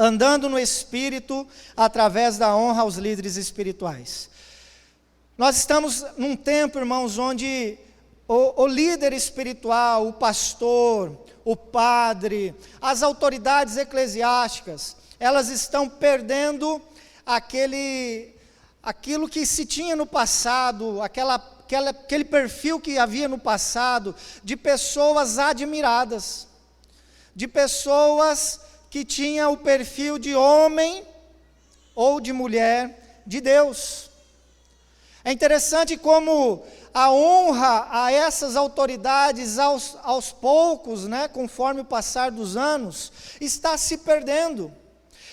andando no Espírito através da honra aos líderes espirituais. Nós estamos num tempo, irmãos, onde o líder espiritual, o pastor, o padre, as autoridades eclesiásticas, elas estão perdendo aquilo que se tinha no passado, aquele perfil que havia no passado, de pessoas admiradas, de pessoas que tinham o perfil de homem ou de mulher de Deus. É interessante como a honra a essas autoridades aos poucos, conforme o passar dos anos, está se perdendo.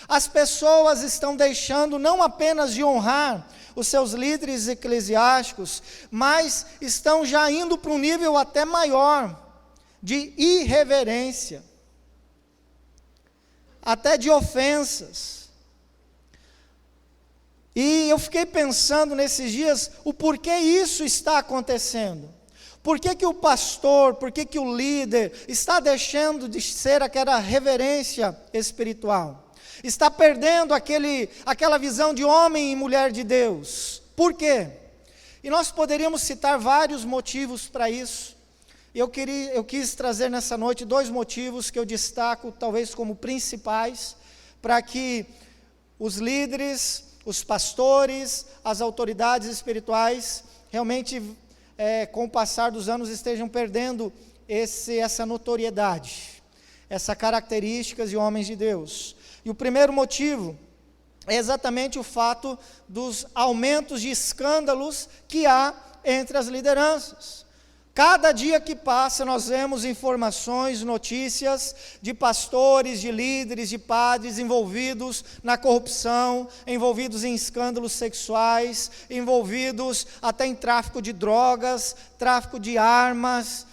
As pessoas estão deixando não apenas de honrar os seus líderes eclesiásticos, mas estão já indo para um nível até maior, de irreverência, até de ofensas. E eu fiquei pensando nesses dias, o porquê isso está acontecendo. Por que o pastor, por que o líder está deixando de ser aquela reverência espiritual? Está perdendo aquela visão de homem e mulher de Deus. Por quê? E nós poderíamos citar vários motivos para isso. Eu quis trazer nessa noite 2 motivos que eu destaco, talvez como principais, para que os líderes, os pastores, as autoridades espirituais, realmente, com o passar dos anos, estejam perdendo essa notoriedade, essas características de homens de Deus. E o primeiro motivo é exatamente o fato dos aumentos de escândalos que há entre as lideranças. Cada dia que passa nós vemos informações, notícias de pastores, de líderes, de padres envolvidos na corrupção, envolvidos em escândalos sexuais, envolvidos até em tráfico de drogas, tráfico de armas.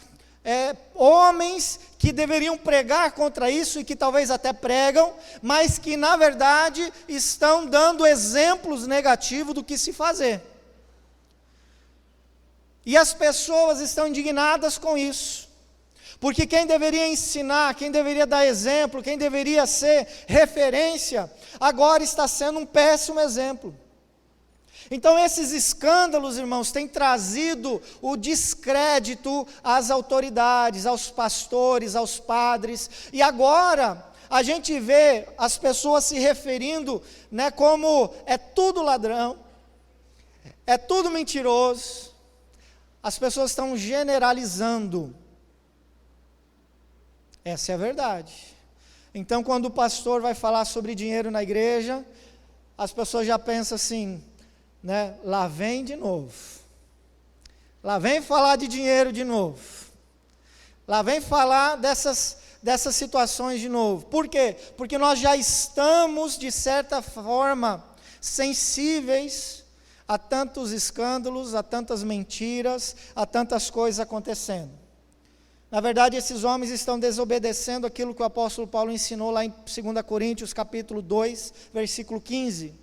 Homens que deveriam pregar contra isso e que talvez até pregam, mas que na verdade estão dando exemplos negativos do que se fazer. E as pessoas estão indignadas com isso, porque quem deveria ensinar, quem deveria dar exemplo, quem deveria ser referência, agora está sendo um péssimo exemplo. Então esses escândalos, irmãos, têm trazido o descrédito às autoridades, aos pastores, aos padres, e agora a gente vê as pessoas se referindo, como é tudo ladrão, é tudo mentiroso. As pessoas estão generalizando. Essa é a verdade. Então, quando o pastor vai falar sobre dinheiro na igreja, as pessoas já pensam assim, lá vem de novo. Lá vem falar de dinheiro de novo. Lá vem falar dessas situações de novo. Por quê? Porque nós já estamos, de certa forma, sensíveis a tantos escândalos, a tantas mentiras, a tantas coisas acontecendo. Na verdade, esses homens estão desobedecendo aquilo que o apóstolo Paulo ensinou lá em 2 Coríntios, capítulo 2, versículo 15.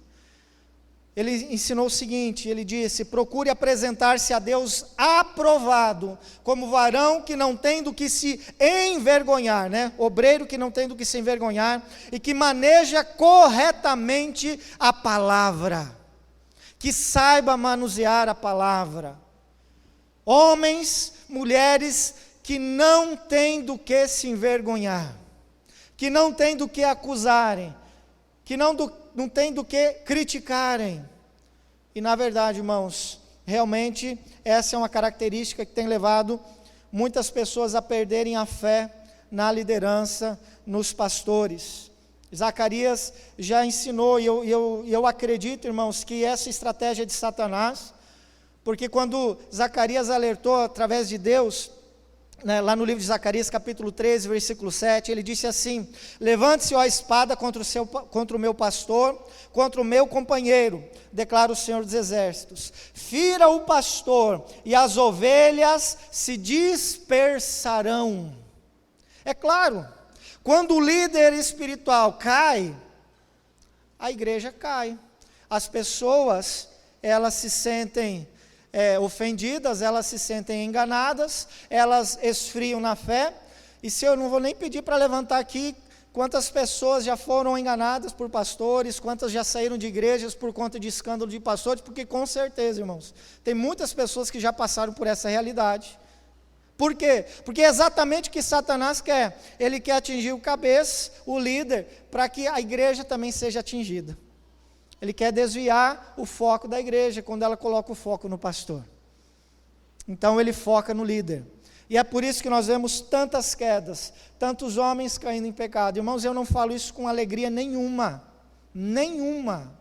Ele ensinou o seguinte, ele disse: procure apresentar-se a Deus aprovado, como varão que não tem do que se envergonhar, obreiro que não tem do que se envergonhar, e que maneja corretamente a palavra, que saiba manusear a palavra. Homens, mulheres que não têm do que se envergonhar, que não têm do que acusarem, que não têm do que criticarem. E na verdade, irmãos, realmente essa é uma característica que tem levado muitas pessoas a perderem a fé na liderança, nos pastores. Zacarias já ensinou, e eu acredito, irmãos, que essa estratégia de Satanás, porque quando Zacarias alertou através de Deus, lá no livro de Zacarias, capítulo 13, versículo 7, ele disse assim: levante-se, ó espada, contra o meu pastor, contra o meu companheiro, declara o Senhor dos Exércitos. Fira o pastor, e as ovelhas se dispersarão. É claro, quando o líder espiritual cai, a igreja cai. As pessoas, elas se sentem ofendidas, elas se sentem enganadas, elas esfriam na fé. E se eu não vou nem pedir para levantar aqui quantas pessoas já foram enganadas por pastores, quantas já saíram de igrejas por conta de escândalo de pastores, porque com certeza, irmãos, tem muitas pessoas que já passaram por essa realidade. Por quê? Porque é exatamente o que Satanás quer. Ele quer atingir o cabeça, o líder, para que a igreja também seja atingida. Ele quer desviar o foco da igreja, quando ela coloca o foco no pastor. Então ele foca no líder. E é por isso que nós vemos tantas quedas, tantos homens caindo em pecado. Irmãos, eu não falo isso com alegria nenhuma. Nenhuma.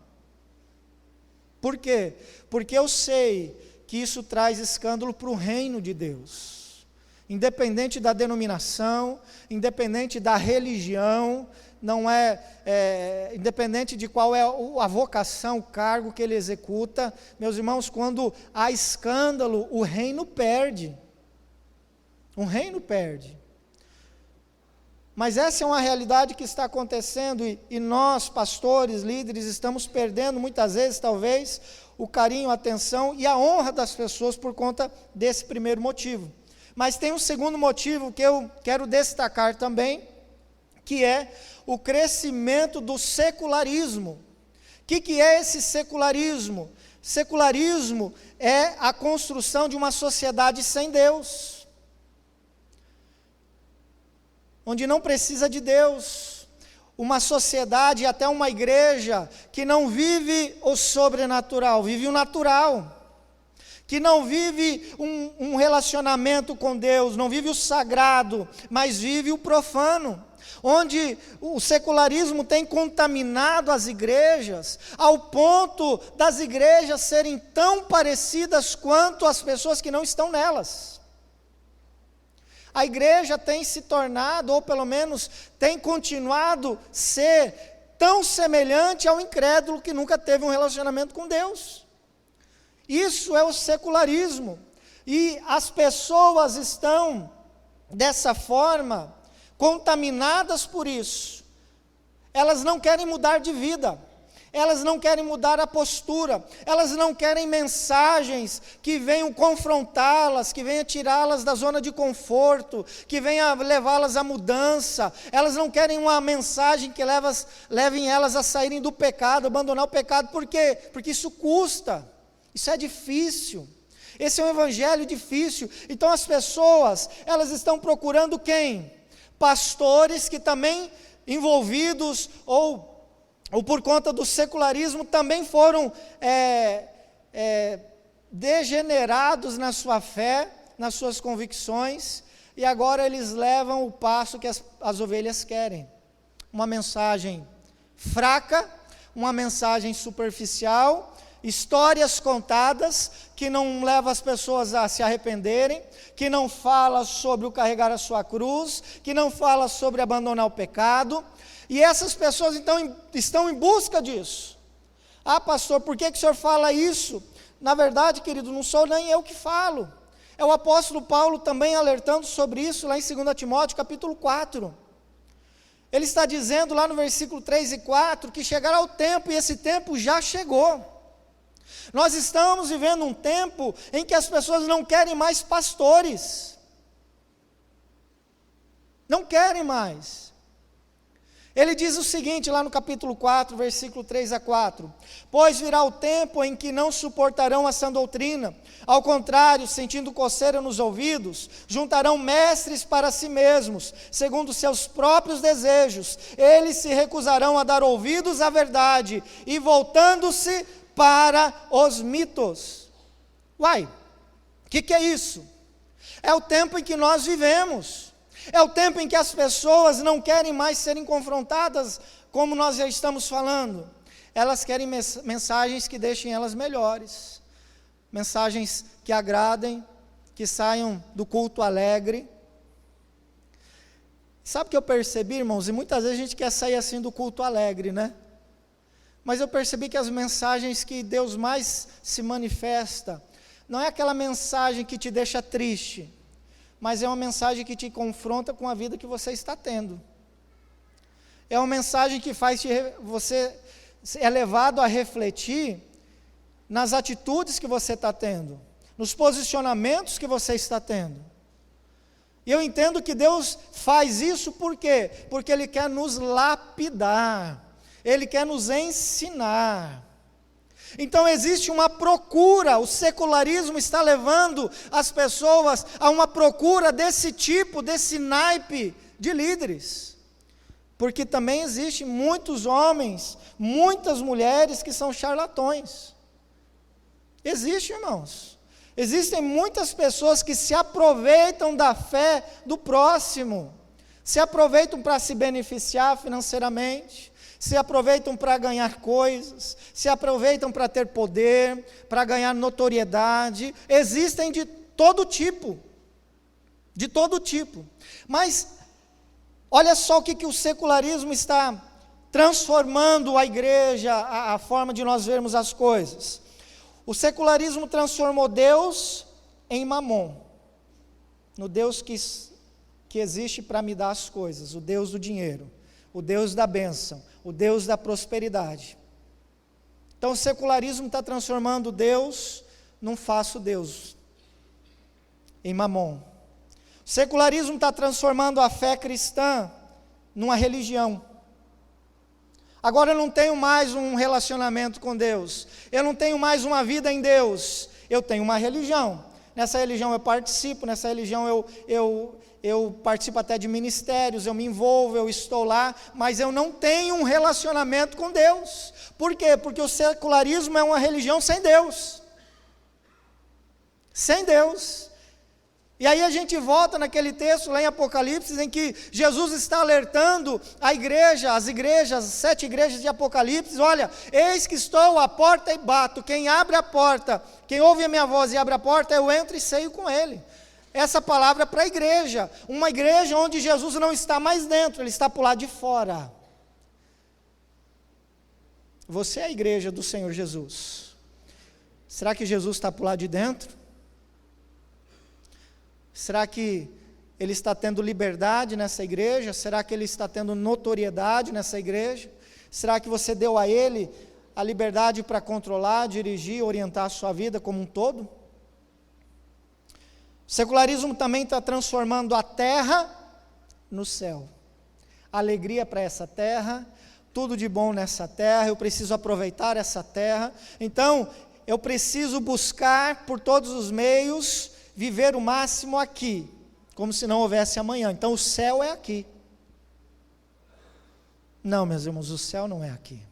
Por quê? Porque eu sei que isso traz escândalo para o reino de Deus. Independente da denominação, independente da religião, independente de qual é a vocação, o cargo que ele executa, meus irmãos, quando há escândalo, o reino perde. O reino perde. Mas essa é uma realidade que está acontecendo e nós, pastores, líderes, estamos perdendo muitas vezes, talvez, o carinho, a atenção e a honra das pessoas por conta desse primeiro motivo. Mas tem um segundo motivo que eu quero destacar também, que é o crescimento do secularismo. O que é esse secularismo? Secularismo é a construção de uma sociedade sem Deus, onde não precisa de Deus, uma sociedade, até uma igreja, que não vive o sobrenatural, vive o natural, que não vive um relacionamento com Deus, não vive o sagrado, mas vive o profano, onde o secularismo tem contaminado as igrejas, ao ponto das igrejas serem tão parecidas quanto as pessoas que não estão nelas. A igreja tem se tornado, ou pelo menos tem continuado ser tão semelhante ao incrédulo que nunca teve um relacionamento com Deus. Isso é o secularismo, e as pessoas estão, dessa forma, contaminadas por isso. Elas não querem mudar de vida, elas não querem mudar a postura, elas não querem mensagens que venham confrontá-las, que venham tirá-las da zona de conforto, que venham levá-las à mudança. Elas não querem uma mensagem que levem elas a saírem do pecado, abandonar o pecado. Por quê? Porque isso custa. Isso é difícil, esse é um evangelho difícil. Então as pessoas, elas estão procurando quem? Pastores que também envolvidos, ou por conta do secularismo, também foram degenerados na sua fé, nas suas convicções, e agora eles levam o passo que as ovelhas querem. Uma mensagem fraca, uma mensagem superficial, histórias contadas, que não levam as pessoas a se arrependerem, que não fala sobre o carregar a sua cruz, que não fala sobre abandonar o pecado, e essas pessoas então estão em busca disso. Ah, pastor, por que o senhor fala isso? Na verdade, querido, não sou nem eu que falo, é o apóstolo Paulo também alertando sobre isso, lá em 2 Timóteo capítulo 4, ele está dizendo lá no versículo 3 e 4, que chegará o tempo, e esse tempo já chegou. Nós estamos vivendo um tempo em que as pessoas não querem mais pastores. Não querem mais. Ele diz o seguinte lá no capítulo 4, versículo 3 a 4. Pois virá o tempo em que não suportarão a sã doutrina. Ao contrário, sentindo coceira nos ouvidos, juntarão mestres para si mesmos, segundo seus próprios desejos. Eles se recusarão a dar ouvidos à verdade, e voltando-se para os mitos. Uai, o que é isso? É o tempo em que nós vivemos, é o tempo em que as pessoas não querem mais serem confrontadas, como nós já estamos falando. Elas querem mensagens que deixem elas melhores, mensagens que agradem, que saiam do culto alegre. Sabe o que eu percebi, irmãos? E muitas vezes a gente quer sair assim do culto alegre, né? Mas eu percebi que as mensagens que Deus mais se manifesta, não é aquela mensagem que te deixa triste, mas é uma mensagem que te confronta com a vida que você está tendo. É uma mensagem que faz você é levado a refletir nas atitudes que você está tendo, nos posicionamentos que você está tendo. E eu entendo que Deus faz isso por quê? Porque Ele quer nos lapidar, Ele quer nos ensinar. Então existe uma procura, o secularismo está levando as pessoas a uma procura desse tipo, desse naipe de líderes. Porque também existem muitos homens, muitas mulheres que são charlatões. Existe, irmãos. Existem muitas pessoas que se aproveitam da fé do próximo, se aproveitam para se beneficiar financeiramente, se aproveitam para ganhar coisas, se aproveitam para ter poder, para ganhar notoriedade. Existem de todo tipo, Mas, olha só o que o secularismo está transformando a igreja, a forma de nós vermos as coisas. O secularismo transformou Deus em Mamon, no Deus que existe para me dar as coisas, o Deus do dinheiro, o Deus da bênção, o Deus da prosperidade. Então o secularismo está transformando Deus num falso Deus, em Mamon. O secularismo está transformando a fé cristã numa religião. Agora eu não tenho mais um relacionamento com Deus, eu não tenho mais uma vida em Deus, eu tenho uma religião. Nessa religião eu participo, nessa religião eu participo até de ministérios, eu me envolvo, eu estou lá, mas eu não tenho um relacionamento com Deus. Por quê? Porque o secularismo é uma religião sem Deus. Sem Deus. E aí a gente volta naquele texto lá em Apocalipse, em que Jesus está alertando a igreja, as 7 igrejas de Apocalipse: olha, eis que estou à porta e bato, quem abre a porta, quem ouve a minha voz e abre a porta, eu entro e ceio com ele. Essa palavra é para a igreja, uma igreja onde Jesus não está mais dentro, Ele está por lá de fora. Você é a igreja do Senhor Jesus. Será que Jesus está por lá de dentro? Será que Ele está tendo liberdade nessa igreja? Será que Ele está tendo notoriedade nessa igreja? Será que você deu a Ele a liberdade para controlar, dirigir, orientar a sua vida como um todo? O secularismo também está transformando a terra no céu. Alegria para essa terra, tudo de bom nessa terra, eu preciso aproveitar essa terra. Então, eu preciso buscar por todos os meios viver o máximo aqui, como se não houvesse amanhã. Então o céu é aqui. Não, meus irmãos, o céu não é aqui.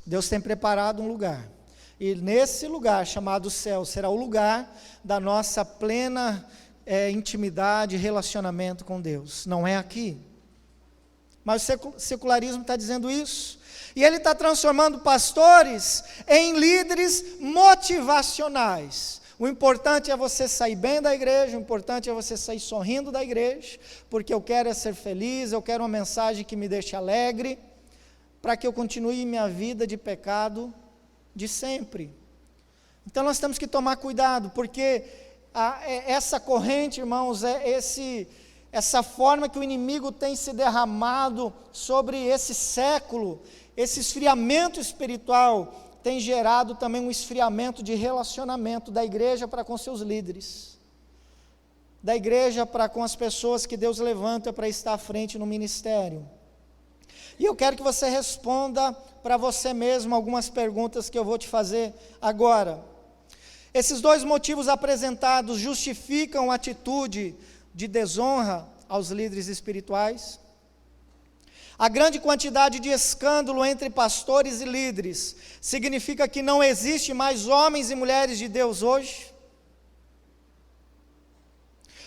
Deus tem preparado um lugar, e nesse lugar chamado céu, será o lugar da nossa plena intimidade e relacionamento com Deus. Não é aqui. Mas o secularismo está dizendo isso, e ele está transformando pastores em líderes motivacionais. O importante é você sair bem da igreja, o importante é você sair sorrindo da igreja, porque eu quero ser feliz, eu quero uma mensagem que me deixe alegre, para que eu continue minha vida de pecado de sempre. Então nós temos que tomar cuidado, porque essa corrente, irmãos, essa forma que o inimigo tem se derramado sobre esse século, esse esfriamento espiritual, tem gerado também um esfriamento de relacionamento da igreja para com seus líderes, da igreja para com as pessoas que Deus levanta para estar à frente no ministério. E eu quero que você responda para você mesmo algumas perguntas que eu vou te fazer agora. Esses 2 motivos apresentados justificam a atitude de desonra aos líderes espirituais? A grande quantidade de escândalo entre pastores e líderes significa que não existe mais homens e mulheres de Deus hoje?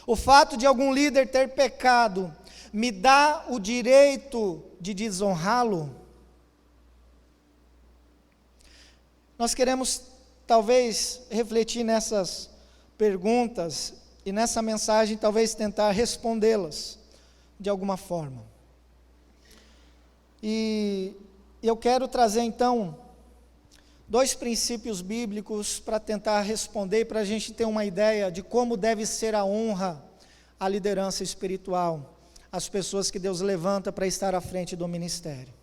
O fato de algum líder ter pecado me dá o direito de desonrá-lo? Nós queremos talvez refletir nessas perguntas e nessa mensagem talvez tentar respondê-las de alguma forma. E eu quero trazer então 2 princípios bíblicos para tentar responder, para a gente ter uma ideia de como deve ser a honra à liderança espiritual, às pessoas que Deus levanta para estar à frente do ministério.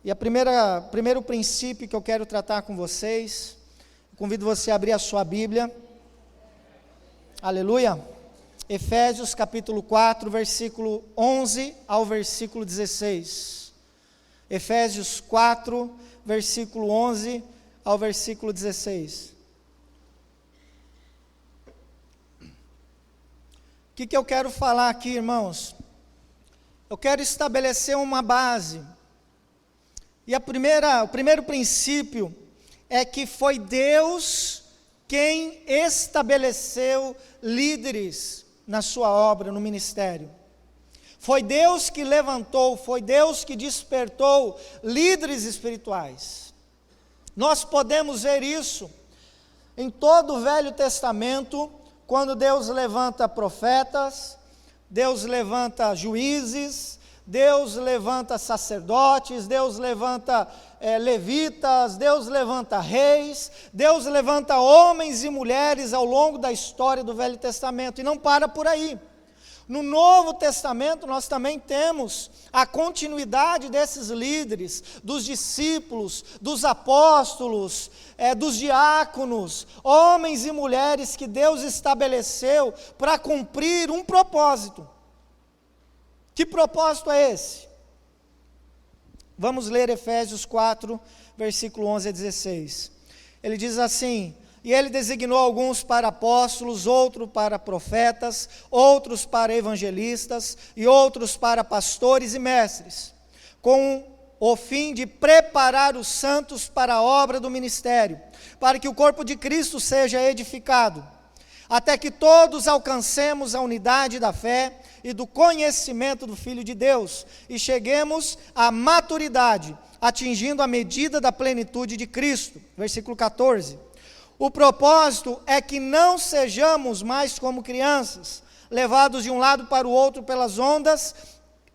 E primeiro princípio que eu quero tratar com vocês, convido você a abrir a sua Bíblia. Aleluia. Efésios capítulo 4, versículo 11 ao versículo 16. Efésios 4, versículo 11 ao versículo 16. O que eu quero falar aqui, irmãos? Eu quero estabelecer uma base. E o primeiro princípio é que foi Deus quem estabeleceu líderes na sua obra, no ministério. Foi Deus que levantou, foi Deus que despertou líderes espirituais. Nós podemos ver isso em todo o Velho Testamento, quando Deus levanta profetas, Deus levanta juízes, Deus levanta sacerdotes, Deus levanta levitas, Deus levanta reis, Deus levanta homens e mulheres ao longo da história do Velho Testamento, e não para por aí. No Novo Testamento nós também temos a continuidade desses líderes, dos discípulos, dos apóstolos, dos diáconos, homens e mulheres que Deus estabeleceu para cumprir um propósito. Que propósito é esse? Vamos ler Efésios 4, versículo 11 a 16. Ele diz assim: e ele designou alguns para apóstolos, outros para profetas, outros para evangelistas e outros para pastores e mestres, com o fim de preparar os santos para a obra do ministério, para que o corpo de Cristo seja edificado, até que todos alcancemos a unidade da fé e do conhecimento do Filho de Deus, e cheguemos à maturidade, atingindo a medida da plenitude de Cristo. Versículo 14. O propósito é que não sejamos mais como crianças, levados de um lado para o outro pelas ondas,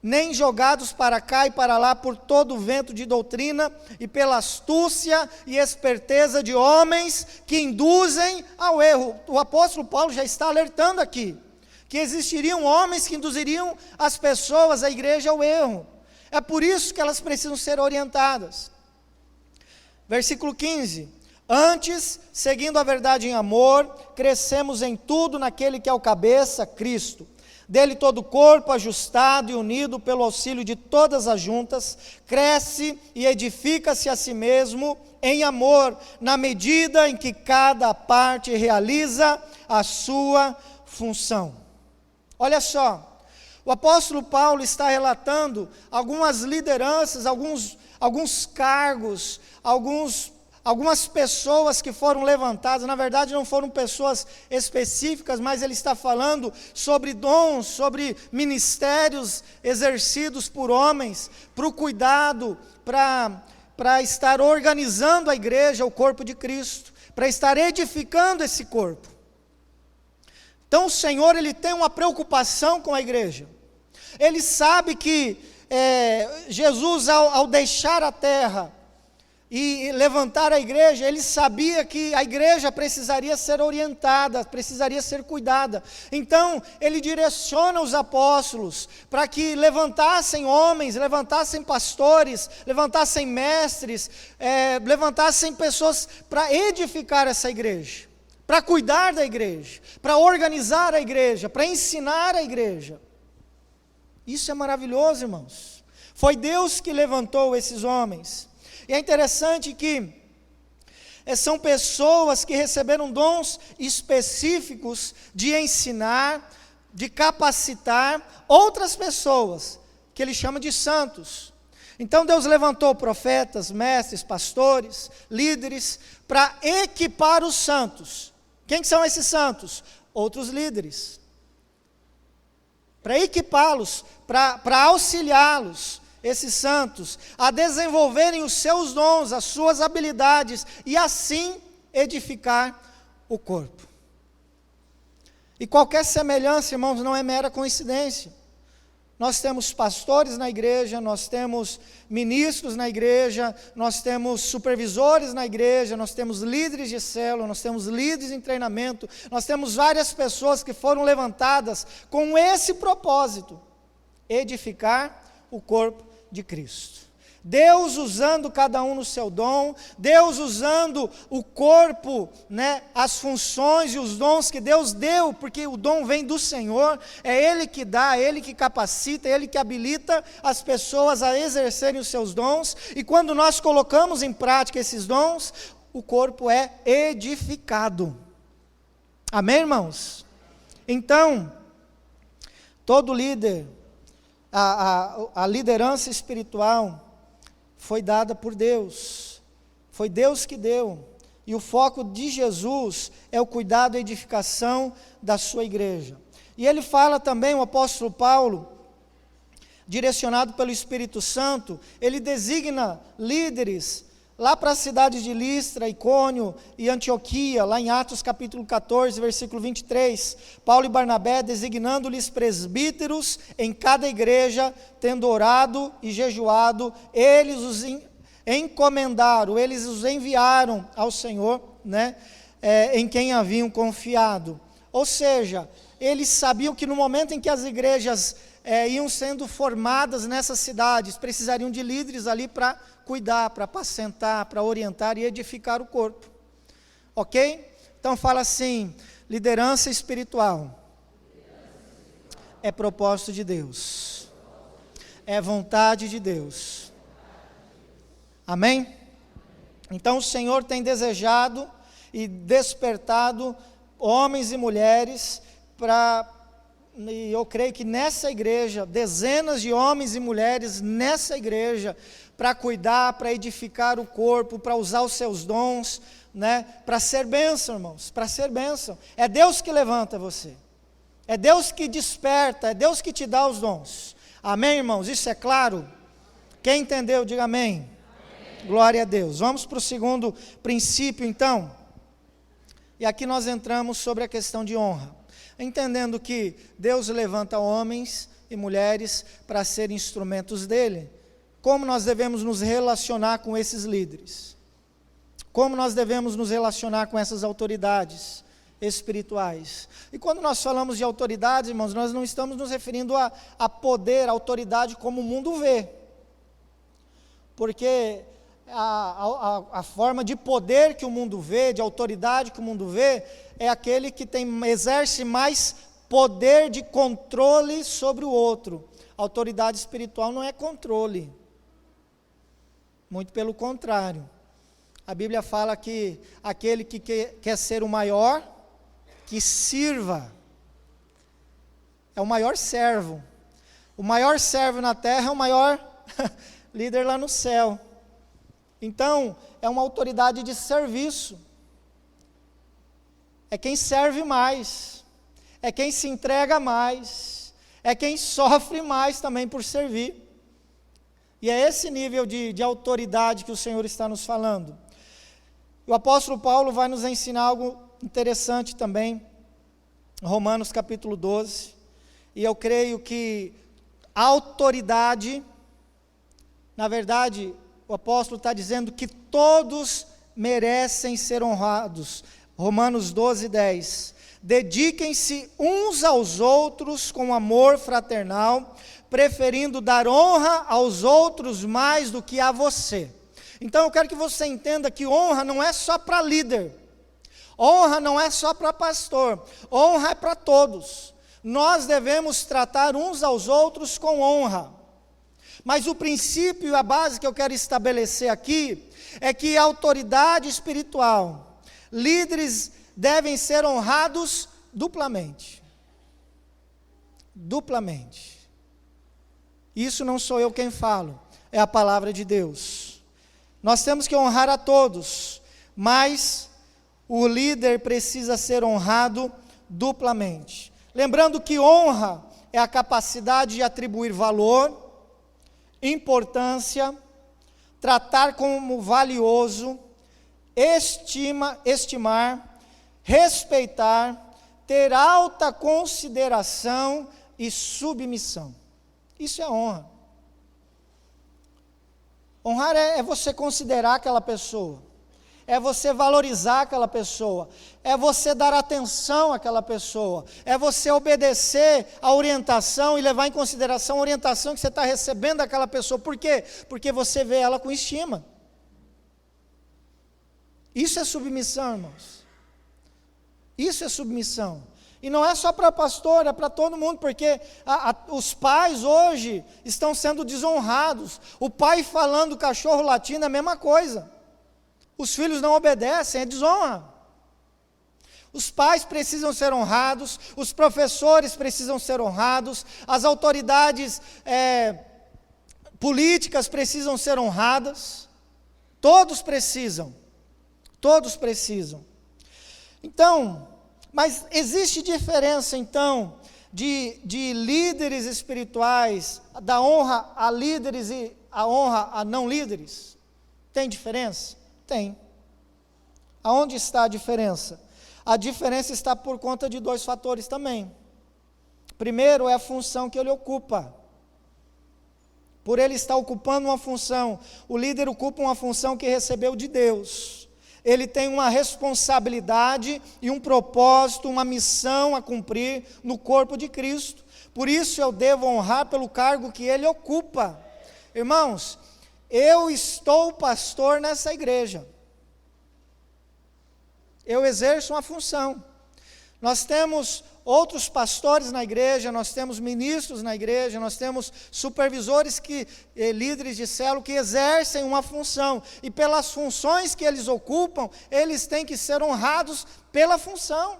nem jogados para cá e para lá por todo o vento de doutrina e pela astúcia e esperteza de homens que induzem ao erro. O apóstolo Paulo já está alertando aqui, que existiriam homens que induziriam as pessoas, a igreja, ao erro. É por isso que elas precisam ser orientadas. Versículo 15. Antes, seguindo a verdade em amor, crescemos em tudo naquele que é o cabeça, Cristo. Dele todo o corpo, ajustado e unido pelo auxílio de todas as juntas, cresce e edifica-se a si mesmo em amor, na medida em que cada parte realiza a sua função. Olha só, o apóstolo Paulo está relatando algumas lideranças, alguns cargos, algumas pessoas que foram levantadas. Na verdade não foram pessoas específicas, mas ele está falando sobre dons, sobre ministérios exercidos por homens, para o cuidado, para estar organizando a igreja, o corpo de Cristo, para estar edificando esse corpo. Então o Senhor, Ele tem uma preocupação com a igreja. Ele sabe que Jesus, ao deixar a terra e levantar a igreja, Ele sabia que a igreja precisaria ser orientada, precisaria ser cuidada. Então Ele direciona os apóstolos para que levantassem homens, levantassem pastores, levantassem mestres, levantassem pessoas para edificar essa igreja, para cuidar da igreja, para organizar a igreja, para ensinar a igreja. Isso é maravilhoso, irmãos. Foi Deus que levantou esses homens. E é interessante que são pessoas que receberam dons específicos de ensinar, de capacitar outras pessoas, que Ele chama de santos. Então Deus levantou profetas, mestres, pastores, líderes, para equipar os santos. Quem são esses santos? Outros líderes. Para equipá-los, para auxiliá-los, esses santos, a desenvolverem os seus dons, as suas habilidades, e assim edificar o corpo. E qualquer semelhança, irmãos, não é mera coincidência. Nós temos pastores na igreja, nós temos ministros na igreja, nós temos supervisores na igreja, nós temos líderes de célula, nós temos líderes em treinamento, nós temos várias pessoas que foram levantadas com esse propósito: edificar o corpo de Cristo. Deus usando cada um no seu dom, Deus usando o corpo, né, as funções e os dons que Deus deu, porque o dom vem do Senhor, é Ele que dá, é Ele que capacita, é Ele que habilita as pessoas a exercerem os seus dons, e quando nós colocamos em prática esses dons, o corpo é edificado. Amém, irmãos? Então, todo líder, a liderança espiritual foi dada por Deus, foi Deus que deu, e o foco de Jesus é o cuidado e edificação da sua igreja. E ele fala também, o apóstolo Paulo, direcionado pelo Espírito Santo, ele designa líderes lá para as cidades de Listra, Icônio e Antioquia, lá em Atos capítulo 14, versículo 23, Paulo e Barnabé designando-lhes presbíteros em cada igreja, tendo orado e jejuado, eles os encomendaram, eles os enviaram ao Senhor, né, em quem haviam confiado. Ou seja, eles sabiam que no momento em que as igrejas iam sendo formadas nessas cidades, precisariam de líderes ali para cuidar, para apacentar, para orientar e edificar o corpo. Ok? Então fala assim, liderança espiritual é propósito de Deus, é vontade de Deus. Amém? Então o Senhor tem desejado e despertado homens e mulheres e eu creio que nessa igreja, dezenas de homens e mulheres nessa igreja, para cuidar, para edificar o corpo, para usar os seus dons, né, para ser bênção, irmãos, para ser bênção. É Deus que levanta você, é Deus que desperta, é Deus que te dá os dons. Amém, irmãos? Isso é claro? Quem entendeu, diga amém. Amém. Glória a Deus. Vamos para o segundo princípio, então. E aqui nós entramos sobre a questão de honra. Entendendo que Deus levanta homens e mulheres para serem instrumentos dele, como nós devemos nos relacionar com esses líderes? Como nós devemos nos relacionar com essas autoridades espirituais? E quando nós falamos de autoridades, irmãos, nós não estamos nos referindo a poder, a autoridade como o mundo vê. Porque a forma de poder que o mundo vê, de autoridade que o mundo vê, é aquele que exerce mais poder de controle sobre o outro. A autoridade espiritual não é controle. Muito pelo contrário. A Bíblia fala que aquele que quer ser o maior, que sirva. É o maior servo. O maior servo na terra é o maior líder lá no céu. Então, é uma autoridade de serviço. É quem serve mais. É quem se entrega mais. É quem sofre mais também por servir. E é esse nível de autoridade que o Senhor está nos falando. O apóstolo Paulo vai nos ensinar algo interessante também. Romanos capítulo 12. E eu creio que a autoridade, na verdade, o apóstolo está dizendo que todos merecem ser honrados. Romanos 12, 10. Dediquem-se uns aos outros com amor fraternal, preferindo dar honra aos outros mais do que a você. Então eu quero que você entenda que honra não é só para líder. Honra não é só para pastor. Honra é para todos. Nós devemos tratar uns aos outros com honra. Mas o princípio e a base que eu quero estabelecer aqui é que a autoridade espiritual, líderes devem ser honrados duplamente. Duplamente. Isso não sou eu quem falo, é a palavra de Deus. Nós temos que honrar a todos, mas o líder precisa ser honrado duplamente. Lembrando que honra é a capacidade de atribuir valor, importância, tratar como valioso, estimar, respeitar, ter alta consideração e submissão. Isso é honra. Honrar é você considerar aquela pessoa, é você valorizar aquela pessoa, é você dar atenção àquela pessoa, é você obedecer a orientação e levar em consideração a orientação que você está recebendo daquela pessoa. Por quê? Porque você vê ela com estima. Isso é submissão, irmãos. Isso é submissão. E não é só para pastor, é para todo mundo, porque os pais hoje estão sendo desonrados. O pai falando, o cachorro latindo é a mesma coisa. Os filhos não obedecem, é desonra. Os pais precisam ser honrados, os professores precisam ser honrados, as autoridades políticas precisam ser honradas. Todos precisam. Todos precisam. Então, mas existe diferença então de líderes espirituais, da honra a líderes e a honra a não líderes? Tem diferença? Tem. Aonde está a diferença? A diferença está por conta de dois fatores também. Primeiro é a função que ele ocupa. Por ele estar ocupando uma função, o líder ocupa uma função que recebeu de Deus. Ele tem uma responsabilidade e um propósito, uma missão a cumprir no corpo de Cristo. Por isso eu devo honrar pelo cargo que ele ocupa. Irmãos, eu estou pastor nessa igreja. Eu exerço uma função. Nós temos outros pastores na igreja, nós temos ministros na igreja, nós temos supervisores, líderes de célula que exercem uma função, e pelas funções que eles ocupam, eles têm que ser honrados pela função,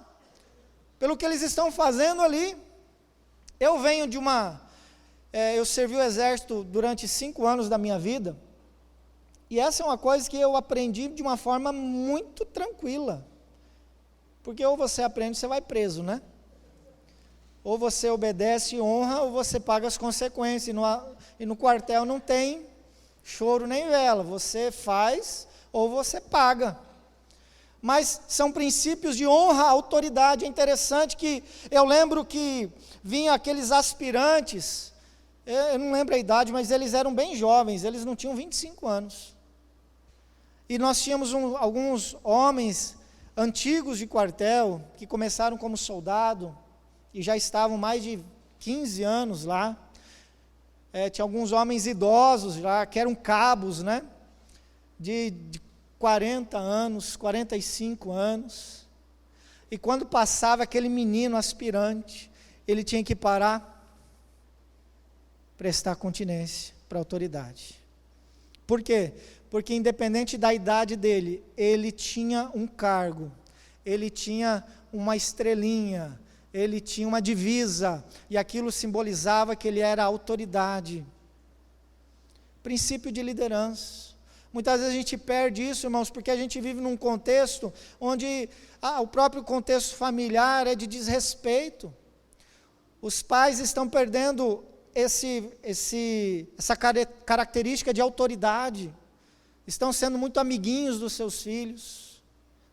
pelo que eles estão fazendo ali. Eu venho de eu servi o exército durante 5 anos da minha vida, e essa é uma coisa que eu aprendi de uma forma muito tranquila, porque ou você aprende, você vai preso, né? Ou você obedece e honra, ou você paga as consequências. E no quartel não tem choro nem vela. Você faz ou você paga. Mas são princípios de honra à autoridade. É interessante que eu lembro que vinham aqueles aspirantes, eu não lembro a idade, mas eles eram bem jovens, eles não tinham 25 anos. E nós tínhamos alguns homens antigos de quartel, que começaram como soldado, e já estavam mais de 15 anos lá. Tinha alguns homens idosos já, que eram cabos, né? De 40 anos, 45 anos. E quando passava aquele menino aspirante, ele tinha que parar, prestar continência para a autoridade. Por quê? Porque independente da idade dele, ele tinha um cargo, ele tinha uma estrelinha, ele tinha uma divisa, e aquilo simbolizava que ele era autoridade. Princípio de liderança. Muitas vezes a gente perde isso, irmãos, porque a gente vive num contexto onde o próprio contexto familiar é de desrespeito. Os pais estão perdendo essa característica de autoridade. Estão sendo muito amiguinhos dos seus filhos,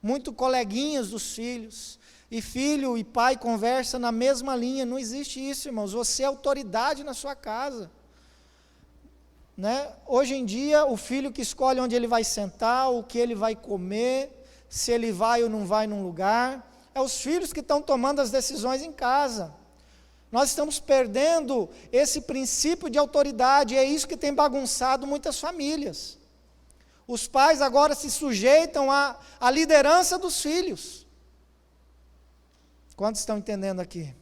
muito coleguinhas dos filhos, e filho e pai conversam na mesma linha. Não existe isso, irmãos. Você é autoridade na sua casa, né? Hoje em dia, o filho que escolhe onde ele vai sentar, o que ele vai comer, se ele vai ou não vai num lugar, é os filhos que estão tomando as decisões em casa. Nós estamos perdendo esse princípio de autoridade, e é isso que tem bagunçado muitas famílias. Os pais agora se sujeitam à liderança dos filhos. Quantos estão entendendo aqui?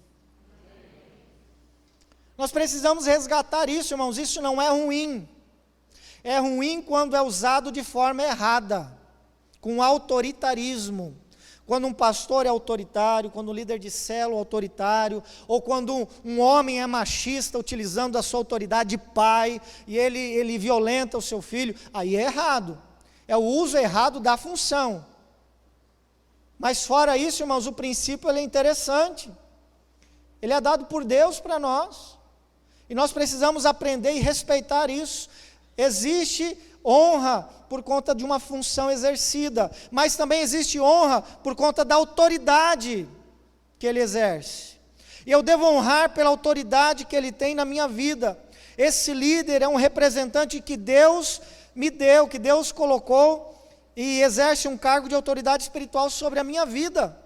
Nós precisamos resgatar isso, irmãos. Isso não é ruim. É ruim quando é usado de forma errada, com autoritarismo. Quando um pastor é autoritário, quando um líder de célula é autoritário, ou quando um homem é machista, utilizando a sua autoridade de pai, e ele violenta o seu filho, aí é errado. É o uso errado da função. Mas fora isso, irmãos, o princípio ele é interessante. Ele é dado por Deus para nós. E nós precisamos aprender e respeitar isso. Existe honra por conta de uma função exercida, mas também existe honra por conta da autoridade que ele exerce. E eu devo honrar pela autoridade que ele tem na minha vida. Esse líder é um representante que Deus me deu, que Deus colocou e exerce um cargo de autoridade espiritual sobre a minha vida.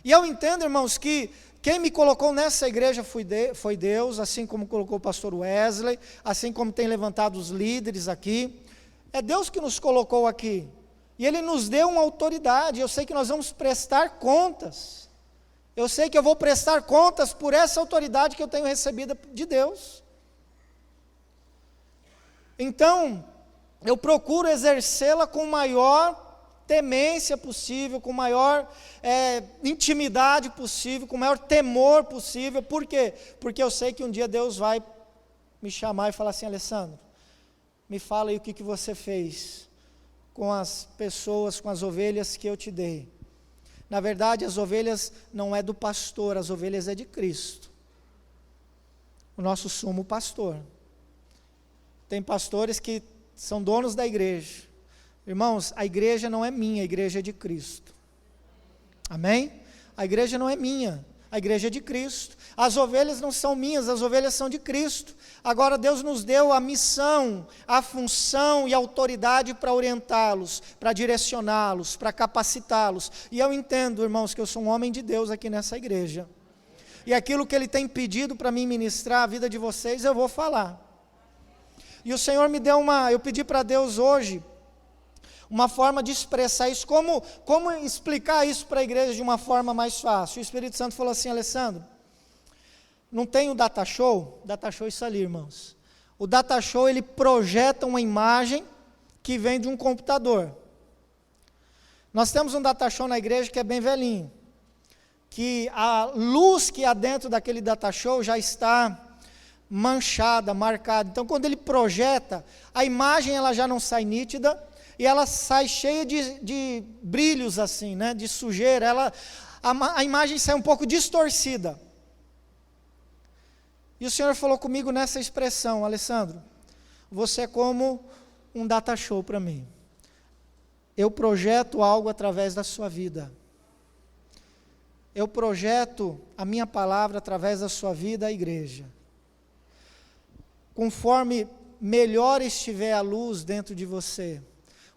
E eu entendo, irmãos, que quem me colocou nessa igreja foi Deus, assim como colocou o pastor Wesley, assim como tem levantado os líderes aqui. É Deus que nos colocou aqui. E Ele nos deu uma autoridade. Eu sei que nós vamos prestar contas. Eu sei que eu vou prestar contas por essa autoridade que eu tenho recebida de Deus. Então, eu procuro exercê-la com maior temência possível, com maior intimidade possível, com maior temor possível. Por quê? Porque eu sei que um dia Deus vai me chamar e falar assim: Alessandro, me fala aí o que você fez com as pessoas, com as ovelhas que eu te dei. Na verdade, as ovelhas não é do pastor, as ovelhas é de Cristo, o nosso sumo pastor. Tem pastores que são donos da igreja. Irmãos, a igreja não é minha, a igreja é de Cristo. Amém? A igreja não é minha, a igreja é de Cristo. As ovelhas não são minhas, as ovelhas são de Cristo. Agora Deus nos deu a missão, a função e a autoridade para orientá-los, para direcioná-los, para capacitá-los. E eu entendo, irmãos, que eu sou um homem de Deus aqui nessa igreja. E aquilo que Ele tem pedido para mim ministrar a vida de vocês, eu vou falar. E o Senhor me deu eu pedi para Deus hoje, uma forma de expressar isso, como explicar isso para a igreja de uma forma mais fácil. O Espírito Santo falou assim: Alessandro, não tem o data show? Data show é isso ali, irmãos. O data show, ele projeta uma imagem que vem de um computador. Nós temos um data show na igreja que é bem velhinho, que a luz que há dentro daquele data show já está manchada, marcada. Então, quando ele projeta, a imagem ela já não sai nítida, e ela sai cheia de brilhos assim, né, de sujeira, a imagem sai um pouco distorcida. E o Senhor falou comigo nessa expressão: Alessandro, você é como um data show para mim. Eu projeto algo através da sua vida. Eu projeto a minha palavra através da sua vida à igreja. Conforme melhor estiver a luz dentro de você,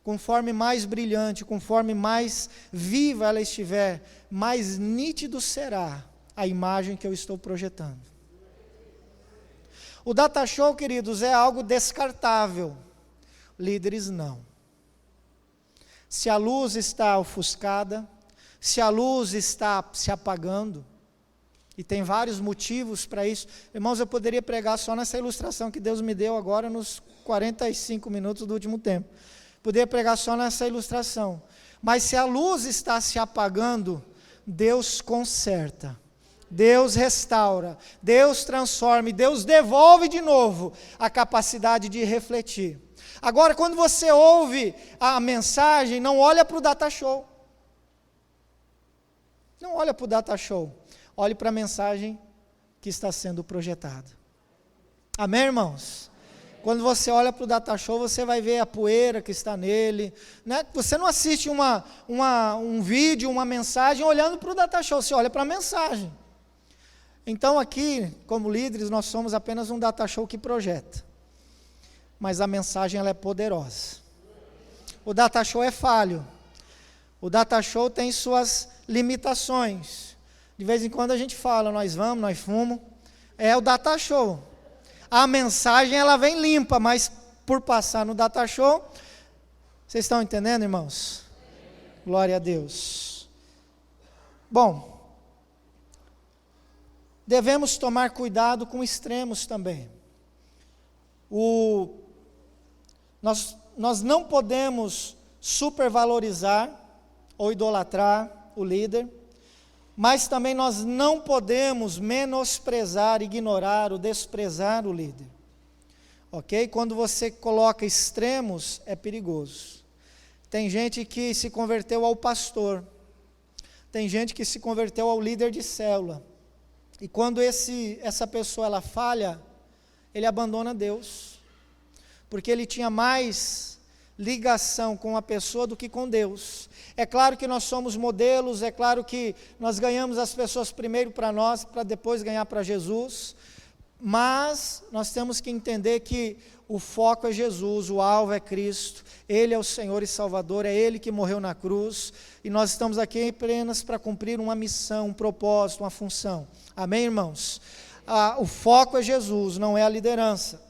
conforme mais brilhante, conforme mais viva ela estiver, mais nítido será a imagem que eu estou projetando. O data show, queridos, é algo descartável. Líderes não. Se a luz está ofuscada, se a luz está se apagando, e tem vários motivos para isso. Irmãos, eu poderia pregar só nessa ilustração que Deus me deu agora nos 45 minutos do último tempo. Poderia pregar só nessa ilustração. Mas se a luz está se apagando, Deus conserta, Deus restaura, Deus transforma, Deus devolve de novo a capacidade de refletir. Agora, quando você ouve a mensagem, não olha para o data show. Não olha para o data show. Olhe para a mensagem que está sendo projetada. Amém, irmãos? Quando você olha para o data show, você vai ver a poeira que está nele, né? Você não assiste um vídeo, uma mensagem olhando para o data show, você olha para a mensagem. Então aqui, como líderes, nós somos apenas um data show que projeta. Mas a mensagem ela é poderosa. O data show é falho. O data show tem suas limitações. De vez em quando a gente fala, nós vamos, nós fumamos. É o data show. A mensagem ela vem limpa, mas por passar no data show, vocês estão entendendo, irmãos? Glória a Deus. Bom, devemos tomar cuidado com extremos também. Nós não podemos supervalorizar ou idolatrar o líder, mas também nós não podemos menosprezar, ignorar ou desprezar o líder. Ok? Quando você coloca extremos, é perigoso. Tem gente que se converteu ao pastor, tem gente que se converteu ao líder de célula, e quando essa pessoa ela falha, ele abandona Deus, porque ele tinha mais ligação com a pessoa do que com Deus. É claro que nós somos modelos, é claro que nós ganhamos as pessoas primeiro para nós, para depois ganhar para Jesus, Mas nós temos que entender que o foco é Jesus, o alvo é Cristo, Ele é o Senhor e Salvador, é Ele que morreu na cruz, e nós estamos aqui apenas para cumprir uma missão, um propósito, uma função. Amém, irmãos? O foco é Jesus, não é a liderança.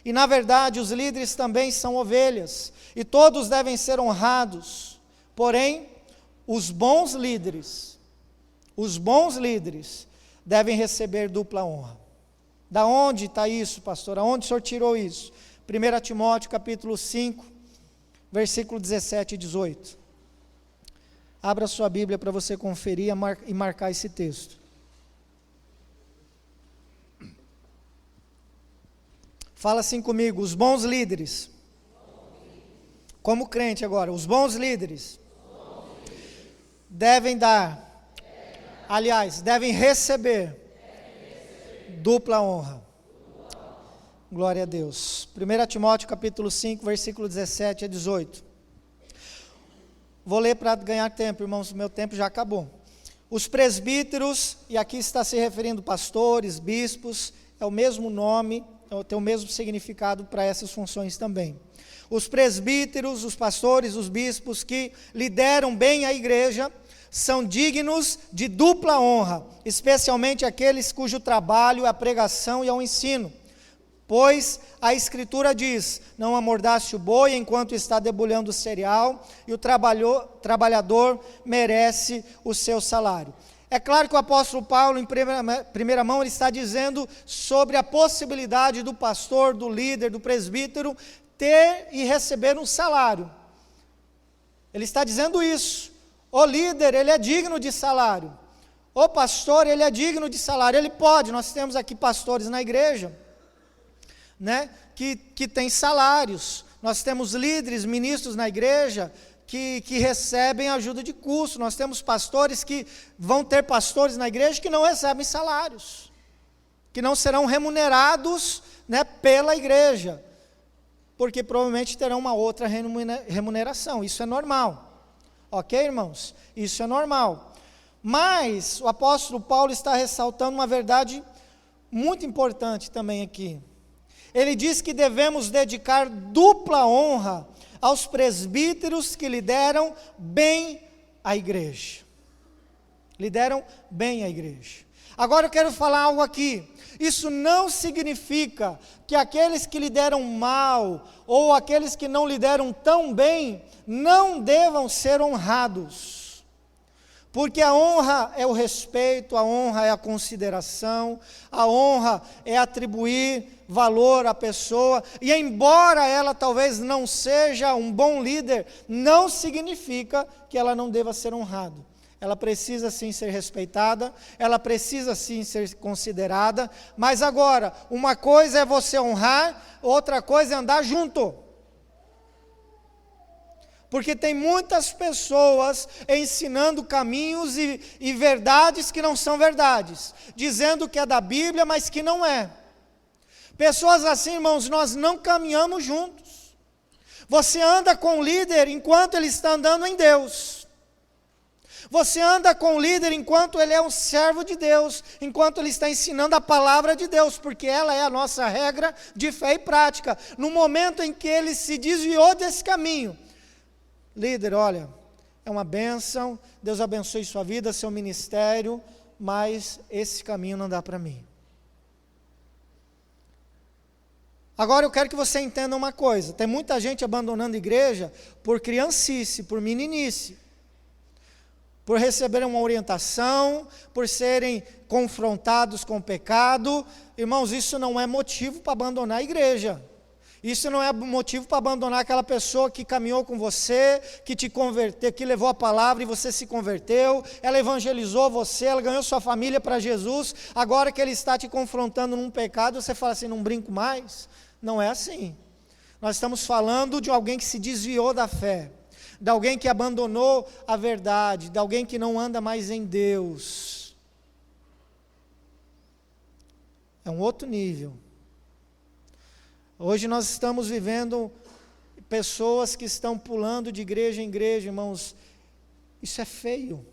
E na verdade os líderes também são ovelhas, e todos devem ser honrados, porém os bons líderes devem receber dupla honra. Da onde está isso, pastor? Aonde o senhor tirou isso? 1 Timóteo capítulo 5, versículo 17 e 18. Abra sua Bíblia para você conferir e marcar esse texto. Fala assim comigo, os bons líderes. Como crente agora, os bons líderes devem receber dupla honra. Glória a Deus. 1 Timóteo capítulo 5, versículo 17 a 18. Vou ler para ganhar tempo, irmãos, meu tempo já acabou. Os presbíteros, e aqui está se referindo pastores, bispos, é o mesmo nome, tem o mesmo significado para essas funções também. Os presbíteros, os pastores, os bispos que lideram bem a igreja, são dignos de dupla honra, especialmente aqueles cujo trabalho é a pregação e é o ensino. Pois a Escritura diz, não amordace o boi enquanto está debulhando o cereal, e o trabalhador merece o seu salário. É claro que o apóstolo Paulo, em primeira mão, ele está dizendo sobre a possibilidade do pastor, do líder, do presbítero, ter e receber um salário. Ele está dizendo isso. O líder, ele é digno de salário. O pastor, ele é digno de salário. Ele pode, nós temos aqui pastores na igreja, né, que têm salários. Nós temos líderes, ministros na igreja, que recebem ajuda de custo. Nós temos pastores que vão ter pastores na igreja que não recebem salários, que não serão remunerados, né, pela igreja, porque provavelmente terão uma outra remuneração. Isso é normal. Ok, irmãos? Isso é normal. Mas o apóstolo Paulo está ressaltando uma verdade muito importante também aqui. Ele diz que devemos dedicar dupla honra aos presbíteros que lideram bem a igreja. Lideram bem a igreja. Agora eu quero falar algo aqui. Isso não significa que aqueles que lideram mal, ou aqueles que não lideram tão bem, não devam ser honrados. Porque a honra é o respeito, a honra é a consideração, a honra é atribuir valor à pessoa, e embora ela talvez não seja um bom líder, não significa que ela não deva ser honrada. Ela precisa sim ser respeitada, ela precisa sim ser considerada, mas agora, uma coisa é você honrar, outra coisa é andar junto. Porque tem muitas pessoas ensinando caminhos e verdades que não são verdades, dizendo que é da Bíblia, mas que não é. Pessoas assim, irmãos, nós não caminhamos juntos. Você anda com o líder enquanto ele está andando em Deus. Você anda com o líder enquanto ele é um servo de Deus, enquanto ele está ensinando a palavra de Deus, porque ela é a nossa regra de fé e prática. No momento em que ele se desviou desse caminho, líder, olha, é uma bênção, Deus abençoe sua vida, seu ministério, mas esse caminho não dá para mim. Agora eu quero que você entenda uma coisa, tem muita gente abandonando a igreja por criancice, por meninice, por receberem uma orientação, por serem confrontados com o pecado. Irmãos, isso não é motivo para abandonar a igreja. Isso não é motivo para abandonar aquela pessoa que caminhou com você, que te converteu, que levou a palavra e você se converteu, ela evangelizou você, ela ganhou sua família para Jesus, agora que ele está te confrontando num pecado, você fala assim, não brinco mais? Não é assim. Nós estamos falando de alguém que se desviou da fé, de alguém que abandonou a verdade, de alguém que não anda mais em Deus. É um outro nível. Hoje nós estamos vivendo pessoas que estão pulando de igreja em igreja, irmãos. Isso é feio.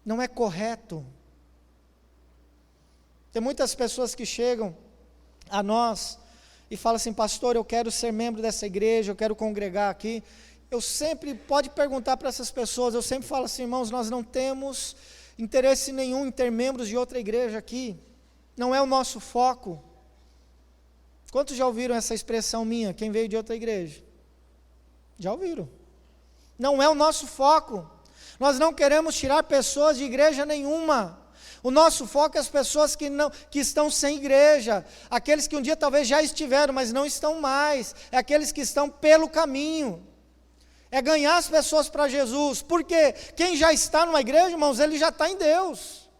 Não é correto. Tem muitas pessoas que chegam a nós e falam assim: pastor, eu quero ser membro dessa igreja, eu quero congregar aqui. Eu sempre, pode perguntar para essas pessoas, eu sempre falo assim: irmãos, nós não temos interesse nenhum em ter membros de outra igreja aqui, não é o nosso foco. Quantos já ouviram essa expressão minha, quem veio de outra igreja? Já ouviram? Não é o nosso foco, nós não queremos tirar pessoas de igreja nenhuma. O nosso foco é as pessoas que estão sem igreja, aqueles que um dia talvez já estiveram, mas não estão mais, é aqueles que estão pelo caminho, é ganhar as pessoas para Jesus, porque quem já está numa igreja, irmãos, ele já está em Deus,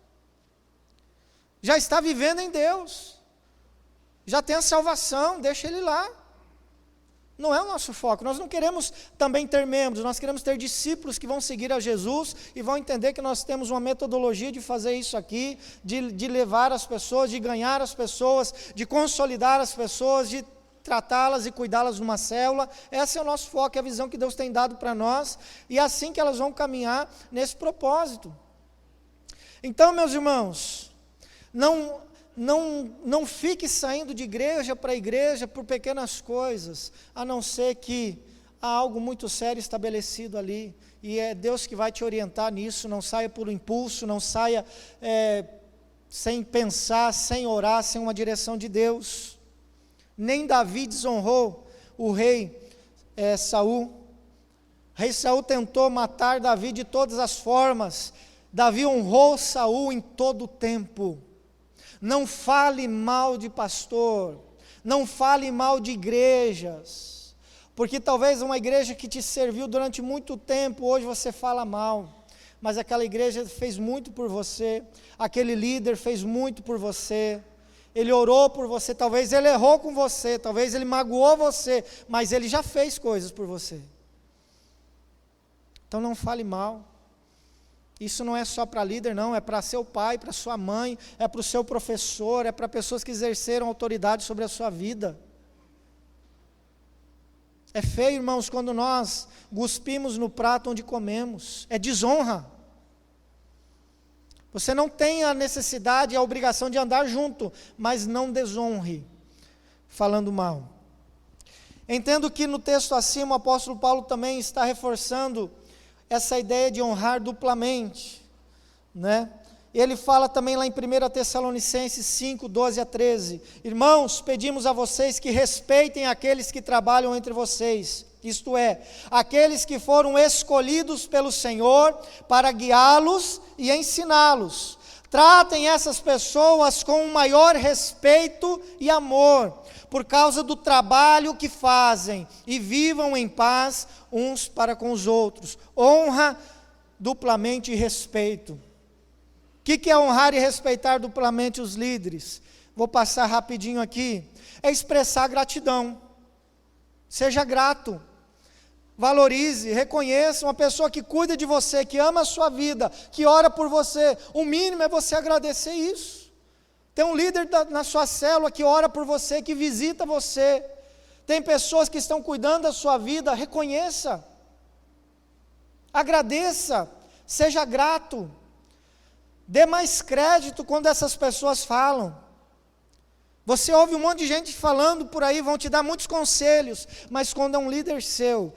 já está vivendo em Deus, já tem a salvação, deixa ele lá. Não é o nosso foco, nós não queremos também ter membros, nós queremos ter discípulos que vão seguir a Jesus e vão entender que nós temos uma metodologia de fazer isso aqui, de levar as pessoas, de ganhar as pessoas, de consolidar as pessoas, de tratá-las e cuidá-las numa célula. Esse é o nosso foco, é a visão que Deus tem dado para nós, e é assim que elas vão caminhar nesse propósito. Então, meus irmãos, não fique saindo de igreja para igreja por pequenas coisas, a não ser que há algo muito sério estabelecido ali, e é Deus que vai te orientar nisso. Não saia por impulso, não saia sem pensar, sem orar, sem uma direção de Deus. Nem Davi desonrou o rei Saul. O rei Saul tentou matar Davi de todas as formas. Davi honrou Saul em todo o tempo. Não fale mal de pastor, não fale mal de igrejas, porque talvez uma igreja que te serviu durante muito tempo, hoje você fala mal, mas aquela igreja fez muito por você, aquele líder fez muito por você, ele orou por você, talvez ele errou com você, talvez ele magoou você, mas ele já fez coisas por você. Então não fale mal. Isso não é só para líder, não, é para seu pai, para sua mãe, é para o seu professor, é para pessoas que exerceram autoridade sobre a sua vida. É feio, irmãos, quando nós cuspimos no prato onde comemos, é desonra. Você não tem a necessidade e a obrigação de andar junto, mas não desonre, falando mal. Entendo que no texto acima o apóstolo Paulo também está reforçando essa ideia de honrar duplamente, né? Ele fala também lá em 1 Tessalonicenses 5, 12 a 13, irmãos, pedimos a vocês que respeitem aqueles que trabalham entre vocês, isto é, aqueles que foram escolhidos pelo Senhor para guiá-los e ensiná-los. Tratem essas pessoas com o maior respeito e amor, por causa do trabalho que fazem, e vivam em paz uns para com os outros. Honra duplamente e respeito. O que é honrar e respeitar duplamente os líderes? Vou passar rapidinho aqui. É expressar gratidão. Seja grato. Valorize, reconheça uma pessoa que cuida de você, que ama a sua vida, que ora por você. O mínimo é você agradecer isso. Tem um líder na sua célula que ora por você, que visita você. Tem pessoas que estão cuidando da sua vida, reconheça. Agradeça, seja grato. Dê mais crédito quando essas pessoas falam. Você ouve um monte de gente falando por aí, vão te dar muitos conselhos, mas quando é um líder seu,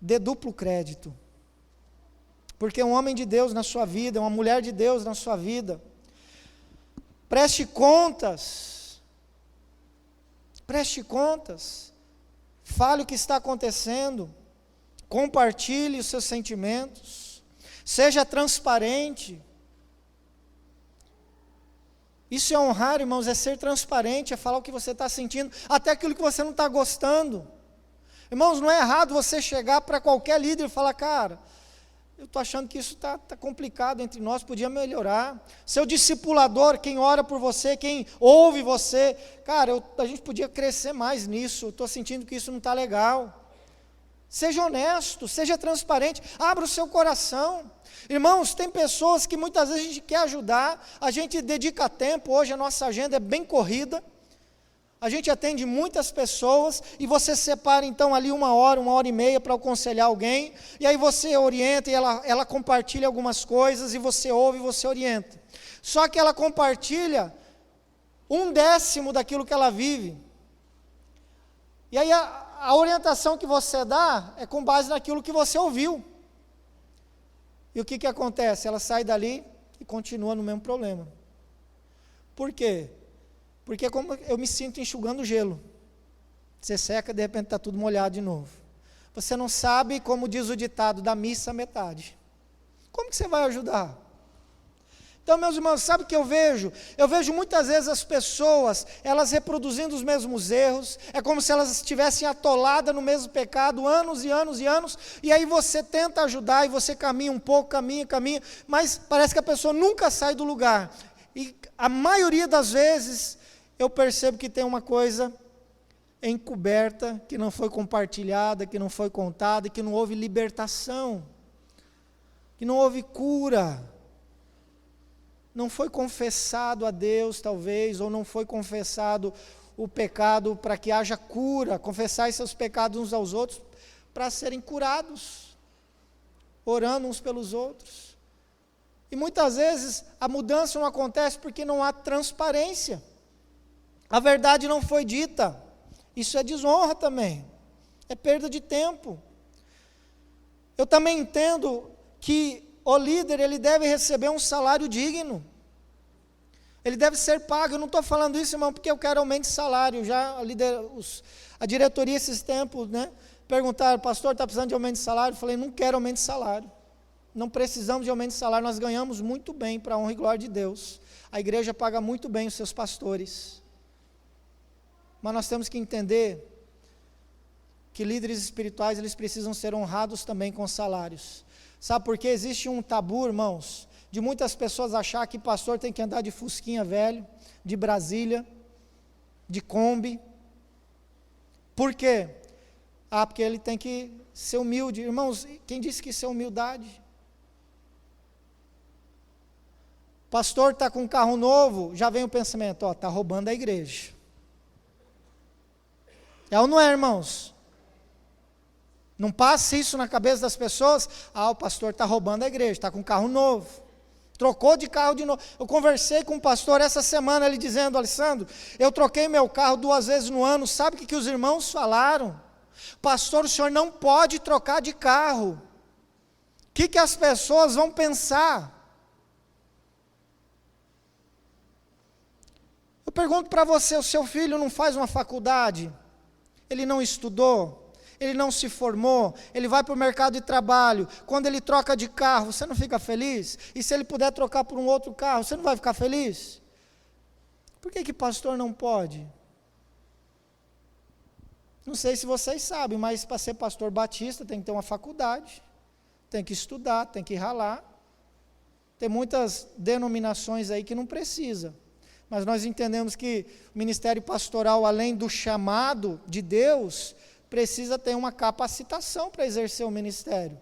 dê duplo crédito. Porque é um homem de Deus na sua vida, é uma mulher de Deus na sua vida. Preste contas, fale o que está acontecendo, compartilhe os seus sentimentos, seja transparente. Isso é honrar, irmãos, é ser transparente, é falar o que você está sentindo, até aquilo que você não está gostando. Irmãos, não é errado você chegar para qualquer líder e falar, cara, eu estou achando que isso está complicado entre nós, podia melhorar. Seu discipulador, quem ora por você, quem ouve você, cara, a gente podia crescer mais nisso, eu estou sentindo que isso não está legal. Seja honesto, seja transparente, abra o seu coração. Irmãos, tem pessoas que muitas vezes a gente quer ajudar, a gente dedica tempo, hoje a nossa agenda é bem corrida, a gente atende muitas pessoas, e você separa então ali 1 hora, 1h30 para aconselhar alguém, e aí você orienta, e ela compartilha algumas coisas, e você ouve e você orienta. Só que ela compartilha 1/10 daquilo que ela vive. E aí a orientação que você dá é com base naquilo que você ouviu. E o que acontece? Ela sai dali e continua no mesmo problema. Por quê? Porque como eu me sinto enxugando gelo. Você seca, de repente está tudo molhado de novo. Você não sabe, como diz o ditado, da missa à metade. Como que você vai ajudar? Então, meus irmãos, sabe o que eu vejo? Eu vejo muitas vezes as pessoas, elas reproduzindo os mesmos erros, é como se elas estivessem atoladas no mesmo pecado, anos e anos e anos, e aí você tenta ajudar, e você caminha um pouco, caminha, mas parece que a pessoa nunca sai do lugar. E a maioria das vezes, eu percebo que tem uma coisa encoberta, que não foi compartilhada, que não foi contada, que não houve libertação, que não houve cura, não foi confessado a Deus talvez, ou não foi confessado o pecado para que haja cura, confessar seus pecados uns aos outros, para serem curados, orando uns pelos outros. E muitas vezes a mudança não acontece porque não há transparência, a verdade não foi dita. Isso é desonra também, é perda de tempo. Eu também entendo que o líder, ele deve receber um salário digno, ele deve ser pago. Eu não estou falando isso, irmão, porque eu quero aumento de salário. Já a diretoria esses tempos, perguntaram, pastor, está precisando de aumento de salário? Eu falei, não quero aumento de salário, não precisamos de aumento de salário, nós ganhamos muito bem, para a honra e glória de Deus, a igreja paga muito bem os seus pastores. Mas nós temos que entender que líderes espirituais, eles precisam ser honrados também com salários. Sabe por quê? Existe um tabu, irmãos, de muitas pessoas achar que pastor tem que andar de fusquinha velho, de Brasília, de Kombi. Por quê? Porque ele tem que ser humilde. Irmãos, quem disse que isso é humildade? Pastor está com um carro novo, já vem o pensamento, está roubando a igreja. É ou não é, irmãos? Não passa isso na cabeça das pessoas? O pastor está roubando a igreja, está com um carro novo, trocou de carro de novo. Eu conversei com um pastor essa semana, ele dizendo, Alessandro, eu troquei meu carro 2 vezes no ano. Sabe o que os irmãos falaram? Pastor, o senhor não pode trocar de carro. O que as pessoas vão pensar? Eu pergunto para você, o seu filho não faz uma faculdade? Ele não estudou, ele não se formou, ele vai para o mercado de trabalho, quando ele troca de carro, você não fica feliz? E se ele puder trocar por um outro carro, você não vai ficar feliz? Por que pastor não pode? Não sei se vocês sabem, mas para ser pastor batista tem que ter uma faculdade, tem que estudar, tem que ralar. Tem muitas denominações aí que não precisa. Mas nós entendemos que o ministério pastoral, além do chamado de Deus, precisa ter uma capacitação para exercer o ministério.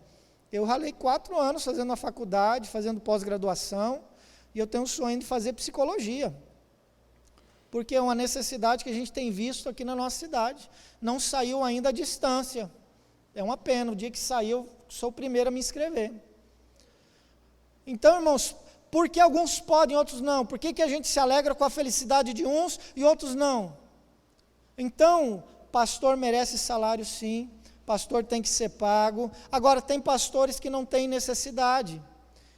Eu ralei 4 anos fazendo a faculdade, fazendo pós-graduação, e eu tenho um sonho de fazer psicologia, porque é uma necessidade que a gente tem visto aqui na nossa cidade. Não saiu ainda a distância, é uma pena, o dia que saiu, eu sou o primeiro a me inscrever. Então, irmãos, por que alguns podem e outros não? Por que a gente se alegra com a felicidade de uns e outros não? Então, pastor merece salário sim, pastor tem que ser pago. Agora, tem pastores que não têm necessidade.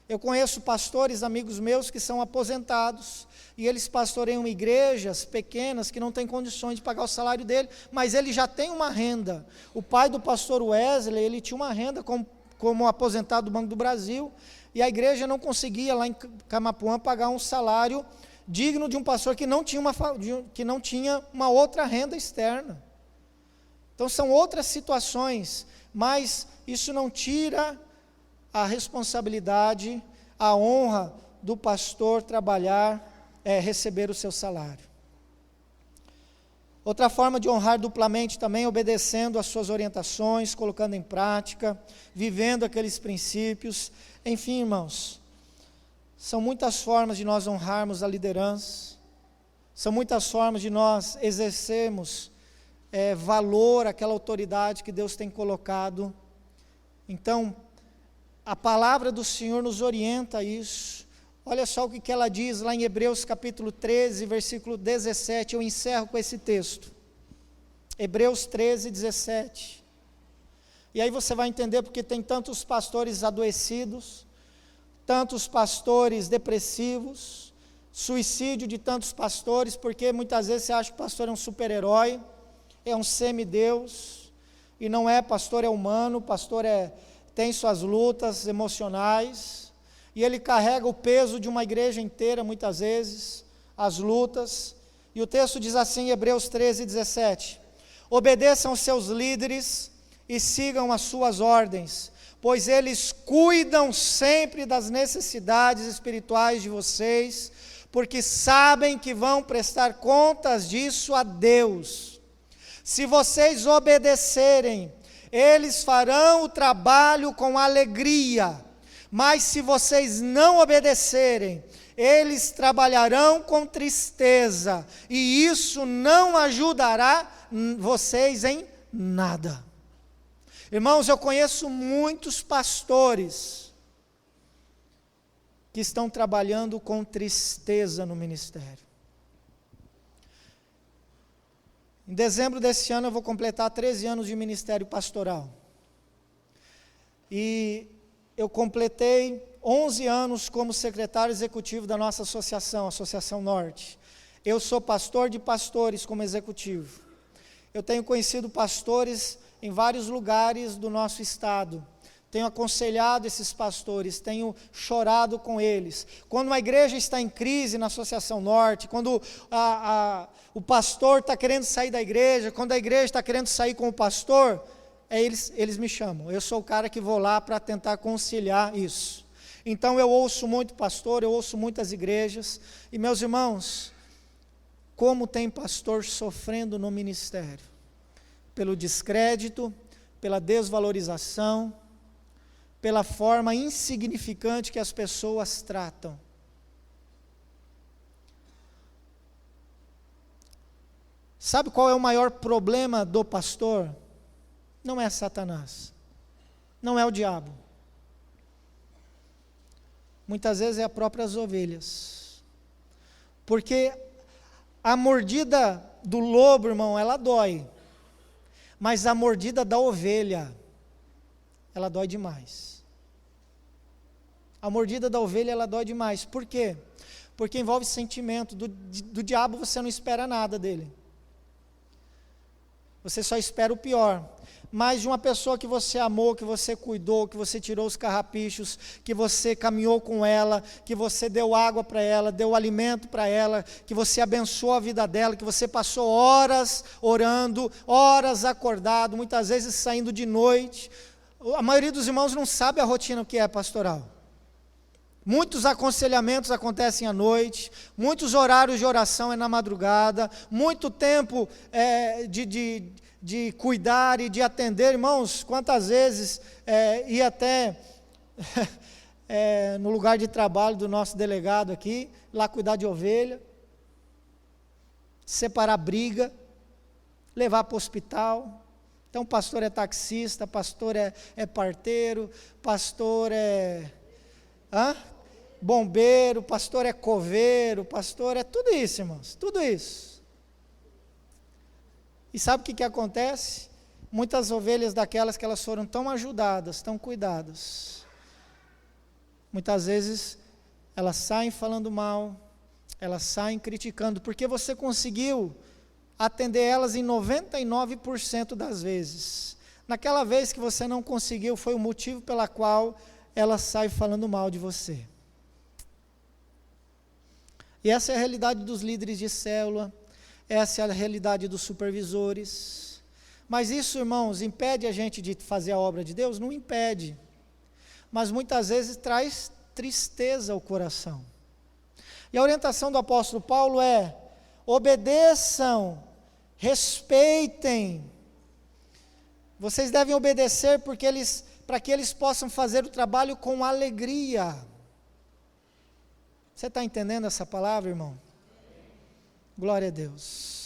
Eu conheço pastores, amigos meus, que são aposentados, e eles pastoreiam igrejas pequenas que não têm condições de pagar o salário dele, mas ele já tem uma renda. O pai do pastor Wesley, ele tinha uma renda como aposentado do Banco do Brasil, e a igreja não conseguia lá em Camapuã pagar um salário digno de um pastor que não tinha uma outra renda externa. Então são outras situações, mas isso não tira a responsabilidade, a honra do pastor trabalhar, receber o seu salário. Outra forma de honrar duplamente também, obedecendo às suas orientações, colocando em prática, vivendo aqueles princípios. Enfim, irmãos, são muitas formas de nós honrarmos a liderança, são muitas formas de nós exercermos valor àquela autoridade que Deus tem colocado. Então, a palavra do Senhor nos orienta a isso. Olha só o que ela diz lá em Hebreus capítulo 13, versículo 17, eu encerro com esse texto. Hebreus 13, 17. E aí você vai entender porque tem tantos pastores adoecidos, tantos pastores depressivos, suicídio de tantos pastores, porque muitas vezes você acha que o pastor é um super-herói, é um semideus, e não é. Pastor é humano, pastor tem suas lutas emocionais, e ele carrega o peso de uma igreja inteira, muitas vezes, as lutas, e o texto diz assim, Hebreus 13, 17, obedeçam aos seus líderes e sigam as suas ordens, pois eles cuidam sempre das necessidades espirituais de vocês, porque sabem que vão prestar contas disso a Deus. Se vocês obedecerem, eles farão o trabalho com alegria, mas se vocês não obedecerem, eles trabalharão com tristeza, e isso não ajudará vocês em nada. Irmãos, eu conheço muitos pastores que estão trabalhando com tristeza no ministério. Em dezembro desse ano eu vou completar 13 anos de ministério pastoral. E eu completei 11 anos como secretário executivo da nossa associação, Associação Norte. Eu sou pastor de pastores como executivo. Eu tenho conhecido pastores em vários lugares do nosso estado, tenho aconselhado esses pastores, tenho chorado com eles. Quando uma igreja está em crise na Associação Norte, quando o pastor está querendo sair da igreja, quando a igreja está querendo sair com o pastor, eles me chamam. Eu sou o cara que vou lá para tentar conciliar isso. Então eu ouço muito pastor, eu ouço muitas igrejas, e meus irmãos, como tem pastor sofrendo no ministério, pelo descrédito, pela desvalorização, pela forma insignificante que as pessoas tratam. Sabe qual é o maior problema do pastor? Não é Satanás, não é o diabo. Muitas vezes é as próprias ovelhas. Porque a mordida do lobo, irmão, ela dói. Mas a mordida da ovelha, ela dói demais. A mordida da ovelha, ela dói demais. Por quê? Porque envolve sentimento. Do diabo você não espera nada dele. Você só espera o pior. Mas de uma pessoa que você amou, que você cuidou, que você tirou os carrapichos, que você caminhou com ela, que você deu água para ela, deu alimento para ela, que você abençoou a vida dela, que você passou horas orando, horas acordado, muitas vezes saindo de noite. A maioria dos irmãos não sabe a rotina que é pastoral. Muitos aconselhamentos acontecem à noite, muitos horários de oração é na madrugada, muito tempo de cuidar e de atender. Irmãos, quantas vezes ia até no lugar de trabalho do nosso delegado aqui, lá cuidar de ovelha, separar briga, levar para o hospital. Então, pastor é taxista, pastor é parteiro, pastor é bombeiro, pastor é coveiro, pastor é tudo isso, irmãos, tudo isso. E sabe o que acontece? Muitas ovelhas daquelas que elas foram tão ajudadas, tão cuidadas, muitas vezes elas saem falando mal, elas saem criticando, porque você conseguiu atender elas em 99% das vezes. Naquela vez que você não conseguiu, foi o motivo pela qual ela sai falando mal de você. E essa é a realidade dos líderes de célula, essa é a realidade dos supervisores. Mas isso, irmãos, impede a gente de fazer a obra de Deus? Não impede. Mas muitas vezes traz tristeza ao coração. E a orientação do apóstolo Paulo é: obedeçam, respeitem. Vocês devem obedecer para que eles possam fazer o trabalho com alegria. Você está entendendo essa palavra, irmão? Glória a Deus.